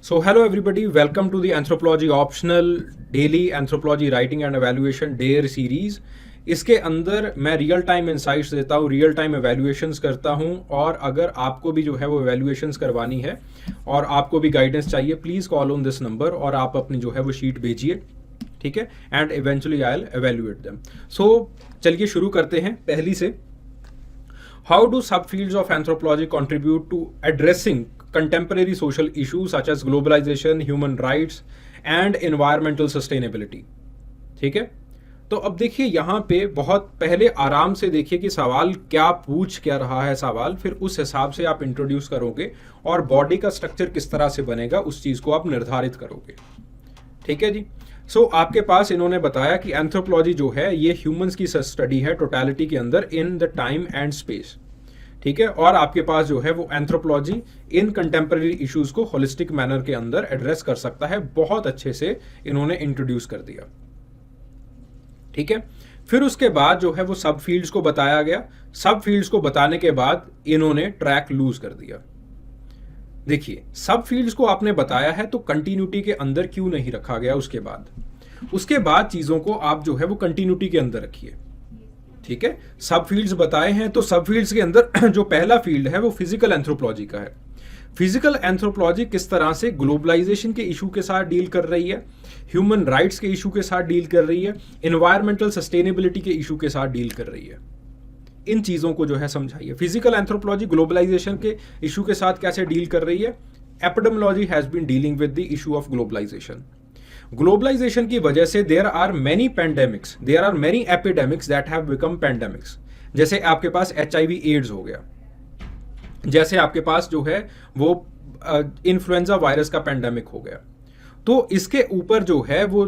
So, hello everybody, welcome to the Anthropology Optional Daily Anthropology Writing and Evaluation DARE series. इसके अंदर मैं real time insights देता हूँ, real time एवेल्युएशंस करता हूँ, और अगर आपको भी जो है वो एवेल्युएशंस करवानी है और आपको भी गाइडेंस चाहिए, please call on this number और आप अपनी जो है वो शीट भेजिए, ठीक है, and eventually I will evaluate them. So चलिए शुरू करते हैं पहली से। How do subfields of anthropology contribute to addressing contemporary social issues such as globalization, human rights and environmental sustainability। ठीक है, तो अब देखिए यहाँ पे बहुत पहले आराम से देखिए कि सवाल क्या पूछ क्या रहा है सवाल, फिर उस हिसाब से आप इंट्रोड्यूस करोगे और बॉडी का स्ट्रक्चर किस तरह से बनेगा उस चीज को आप निर्धारित करोगे। ठीक है जी। सो आपके पास इन्होंने बताया कि एंथ्रोपोलॉजी जो है ये ह्यूमंस की स्टडी है टोटलिटी के अंदर in the time and space. ठीक है, और आपके पास जो है वो एंथ्रोपोलॉजी इन कंटेम्पररी इश्यूज को होलिस्टिक मैनर के अंदर एड्रेस कर सकता है। बहुत अच्छे से इन्होंने इंट्रोड्यूस कर दिया। ठीक है, फिर उसके बाद जो है वो सब फील्ड्स को बताया गया। सब फील्ड्स को बताने के बाद इन्होंने ट्रैक लूज कर दिया। देखिए, सब फील्ड्स को आपने बताया है तो कंटिन्यूटी के अंदर क्यों नहीं रखा गया उसके बाद चीजों को आप जो है वो कंटिन्यूटी के अंदर रखिए। ठीक है, सब फील्ड्स बताए हैं तो सब फील्ड्स के अंदर जो पहला फील्ड है वो फिजिकल एंथ्रोपोलॉजी का है। फिजिकल एंथ्रोपोलॉजी किस तरह से ग्लोबलाइजेशन के इशू के साथ डील कर रही है, ह्यूमन राइट्स के इशू के साथ डील कर रही है, एनवायरमेंटल सस्टेनेबिलिटी के इशू के साथ डील कर रही है। इन चीजों को जो है समझाइए। फिजिकल एंथ्रोपोलॉजी ग्लोबलाइजेशन के इशू के साथ कैसे डील कर रही है। Epidemiology has been dealing with the issue of globalisation. Globalisation की वजह से there are many pandemics, there are many epidemics that have become pandemics. जैसे आपके पास HIV एड्स हो गया, जैसे आपके पास जो है वो इन्फ्लुएंजा वायरस का पेंडेमिक हो गया। तो इसके ऊपर जो है वो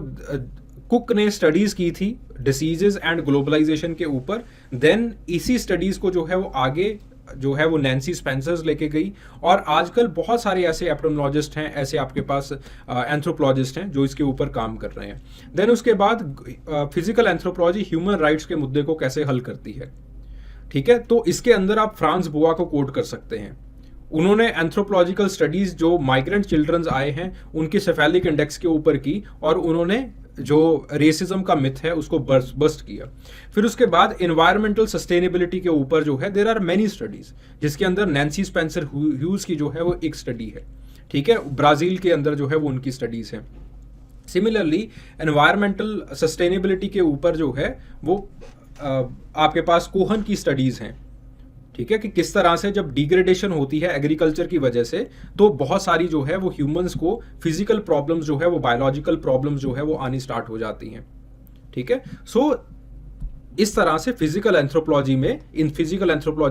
कुक ने स्टडीज की थी डिसीजेस एंड ग्लोबलाइजेशन के ऊपर। देन इसी स्टडीज को जो है वो आगे जो है वो नैन्सी स्पेंसर्स लेके गई, और आजकल बहुत सारे ऐसे एपिडेमियोलॉजिस्ट हैं, ऐसे आपके पास एंथ्रोपोलॉजिस्ट हैं जो इसके ऊपर काम कर रहे हैं। देन उसके बाद फिजिकल एंथ्रोपोलॉजी ह्यूमन राइट्स के मुद्दे को कैसे हल करती है। ठीक है, तो इसके अंदर आप फ्रांस बुआ को कोट कर सकते हैं। उन्होंने एंथ्रोपोलॉजिकल स्टडीज जो माइग्रेंट चिल्ड्रंस आए हैं उनके सेफेलिक इंडेक्स के ऊपर की, और उन्होंने जो रेसिज्म का मिथ है उसको बस्ट किया। फिर उसके बाद एनवायरमेंटल सस्टेनेबिलिटी के ऊपर जो है देयर आर मेनी स्टडीज, जिसके अंदर नैन्सी स्पेंसर ह्यूज की जो है वो एक स्टडी है। ठीक है, ब्राजील के अंदर जो है वो उनकी स्टडीज है। सिमिलरली एनवायरमेंटल सस्टेनेबिलिटी के ऊपर जो है वो आपके पास कोहन की स्टडीज हैं। ठीक है, कि किस तरह से जब डिग्रेडेशन होती है एग्रीकल्चर की वजह से तो बहुत सारी जो है वो ह्यूमंस को फिजिकल प्रॉब्लम्स जो है वो बायोलॉजिकल प्रॉब्लम्स जो है वो आनी स्टार्ट हो जाती हैं। ठीक है, सो इस तरह से फिजिकल एंथ्रोपोलॉजी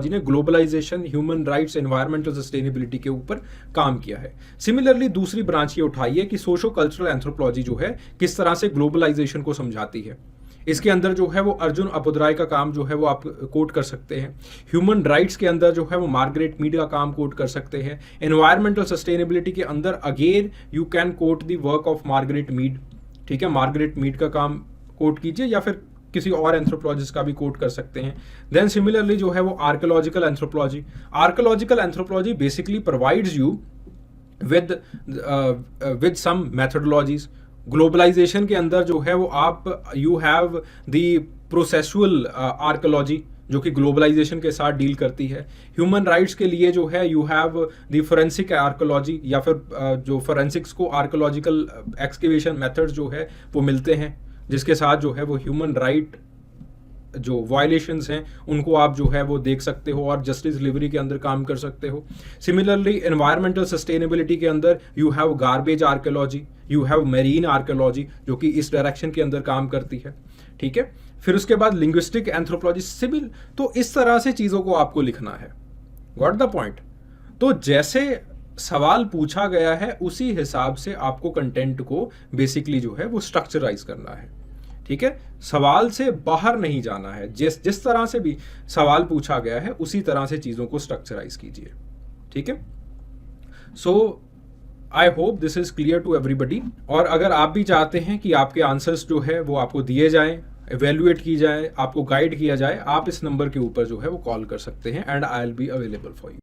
ने globalisation, human rights, environmental sustainability के ऊपर काम किया है। सिमिलरली दूसरी ब्रांच ये उठाइए कि सोशो कल्चरल एंथ्रोपोलॉजी जो है किस तरह से ग्लोबलाइजेशन को समझाती है। इसके अंदर जो है वो अर्जुन अपुदराय का काम जो है वो आप कोट कर सकते हैं। ह्यूमन राइट्स के अंदर जो है वो मार्गरेट मीड का काम कोट कर सकते हैं। एनवायरमेंटल सस्टेनेबिलिटी के अंदर again you can quote the work of Margaret Mead. ठीक है, मार्गरेट मीड का काम कोट कीजिए या फिर किसी और एंथ्रोपोलॉजिस्ट का भी कोट कर सकते हैं। देन सिमिलरली जो है वो archaeological anthropology basically provides you with some methodologies. Globalisation के अंदर जो है वो आप you have the processual archaeology जो कि ग्लोबलाइजेशन के साथ डील करती है। ह्यूमन राइट्स के लिए जो है you have the forensic archaeology, या फिर जो फोरेंसिक्स को आर्कोलॉजिकल एक्सकेवेशन मेथड्स जो है वो मिलते हैं, जिसके साथ जो है वो ह्यूमन राइट जो वायलेशंस हैं उनको आप जो है वो देख सकते हो और जस्टिस डिलीवरी के अंदर काम कर सकते हो। सिमिलरली एनवायरमेंटल सस्टेनेबिलिटी के अंदर you have garbage archaeology, you have marine archaeology जो कि इस डायरेक्शन के अंदर काम करती है। ठीक है, फिर उसके बाद लिंग्विस्टिक एंथ्रोपोलॉजी सिविल। तो इस तरह से चीजों को आपको लिखना है। Got the point. तो जैसे सवाल पूछा गया है उसी हिसाब से आपको कंटेंट को बेसिकली जो है वो स्ट्रक्चराइज करना है। ठीक है, सवाल से बाहर नहीं जाना है। जिस तरह से भी सवाल पूछा गया है उसी तरह से चीजों को स्ट्रक्चराइज कीजिए। ठीक है, so I hope this is clear to everybody. और अगर आप भी चाहते हैं कि आपके आंसर्स जो है वो आपको दिए जाएं, एवेल्युएट की जाए, आपको गाइड किया जाए, आप इस नंबर के ऊपर जो है वो कॉल कर सकते हैं and I will be available for you.